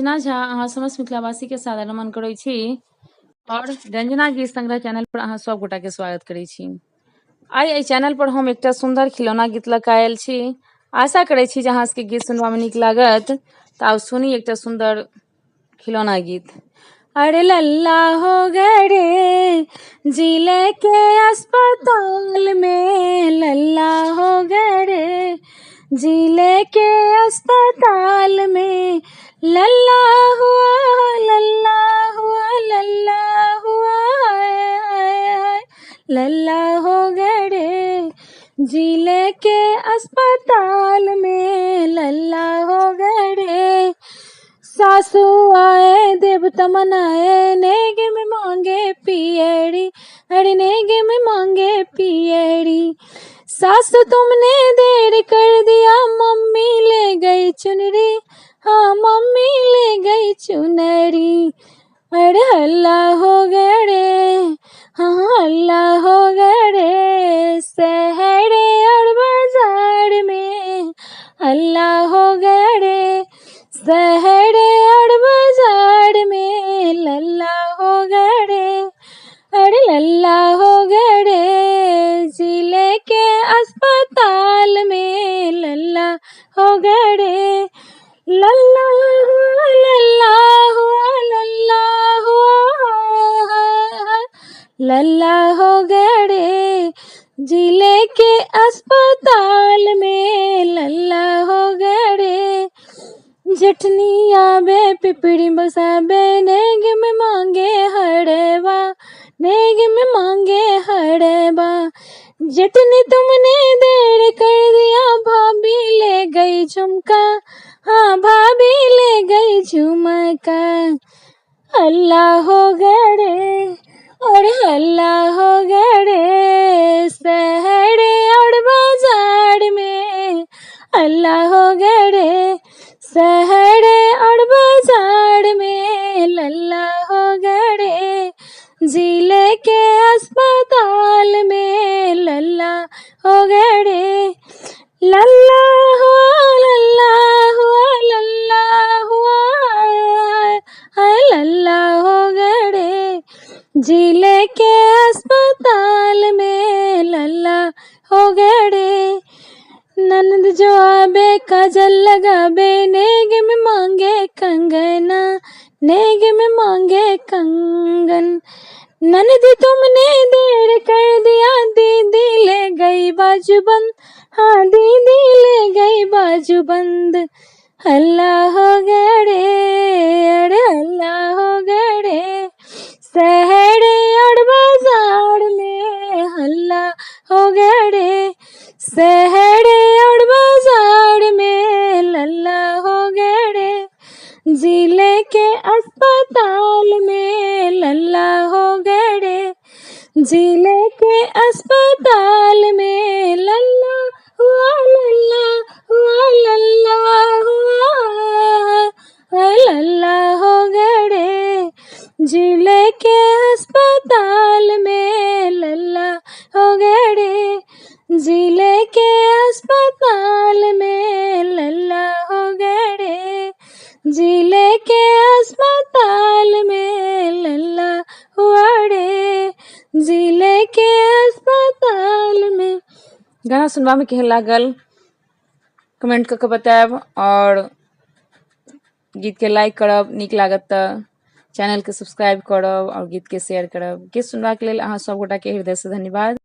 रंजना झा अहाँ समस्त मिथिलावासी के सादर नमन करै छी और रंजना गीत संग्रह चैनल पर अहाँ सब गोटा के स्वागत करै छी। आइ एहि चैनल पर हम एकटा सुंदर खिलौना गीत लऽ कऽ आयल छी। आशा करै छी जे अहाँ सबके गीत सुनबा में नीक लागत। तऽ आउ सुनी एकटा सुंदर खिलौना गीत। अरे लल्ला हो गए रे जिले के अस्पताल में, लल्ला हो गए रे जिले के अस्पताल में, लल्ला हुआ लल्ला हुआ लल्ला हुआ हाय हाय हाय, लल्ला हो गए रे जिले के अस्पताल में, लल्ला हो गए रे। सासू आए देवता मनाए, नेग में मांगे पियड़ी, अरे नेग में मांगे पियड़ी। सासू तुमने देर कर दिया, मम्मी ले गई चुनरी, हाँ मम्मी ले गई चुनरी। अरे हल्ला हो गया रे, हाँ हल्ला हो गया रे, शहरे और बाजार में हल्ला हो गया रे, शहरे और बाजार में लल्ला हो गया रे। अरे लल्ला हो गया रे जिले के अस्पताल में, लल्ला हो गया रे, लल्ला हुआ लल्ला हुआ लल्ला हुआ हाय हाय, लल्ला हो गया रे जिले के अस्पताल में, लल्ला हो गया रे। जठनी आबे पिपड़ी बसाबे, नेग में मांगे हड़वा, नेग में मांगे हड़वा। जटनी तुमने देर कर दिया, भाभी ले गई झुमका, हाँ भाभी ले गई झुमका। हल्ला हो गया रे और हल्ला हो गया रे, शहरे और बाजार में हल्ला हो गया रे, शहरे और बाजार में लल्ला हो गया रे जिले के अस्पताल में, लल्ला हो गया रे। लल्ला हुआ लल्ला हुआ लल्ला हुआ हाय हाय, लल्ला हो गया रे जिले के अस्पताल में, लल्ला हो गया रे। ननद जो आबे काजल लगाबे, नेग में मांगे कंगना, नेग में मांगे कंगन। ननद तुमने देर कर दिया, दीदी ले गई बाजूबंद, हाँ दीदी ले गई बाजूबंद। हल्ला हो गया रे, अरे हल्ला हो गया रे, शहरे और बाजार में हल्ला हो गया रे, शहरे और बाजार में लल्ला हो गया रे जिले के अस्पताल में, लल्ला हो गया रे जिले के अस्पताल में, लल्ला हुआ लल्ला हुआ लल्ला हुआ हाय, लल्ला हो गया रे जिले के अस्पताल में, लल्ला हो गया रे जिले के अस्पताल में, लल्ला हो गया रे जिले के अस्पताल में, लल्ला हुआ रे जिले के अस्पताल में। गाना सुनबा में केहन लागल कमेंट कऽ के बतायब और गीत के लाइक करब, नीक लागत तऽ चैनल के सब्सक्राइब करब और गीत के शेयर करब। गीत सुनबाक लेल अहाँ सब गोटा के हृदय से धन्यवाद।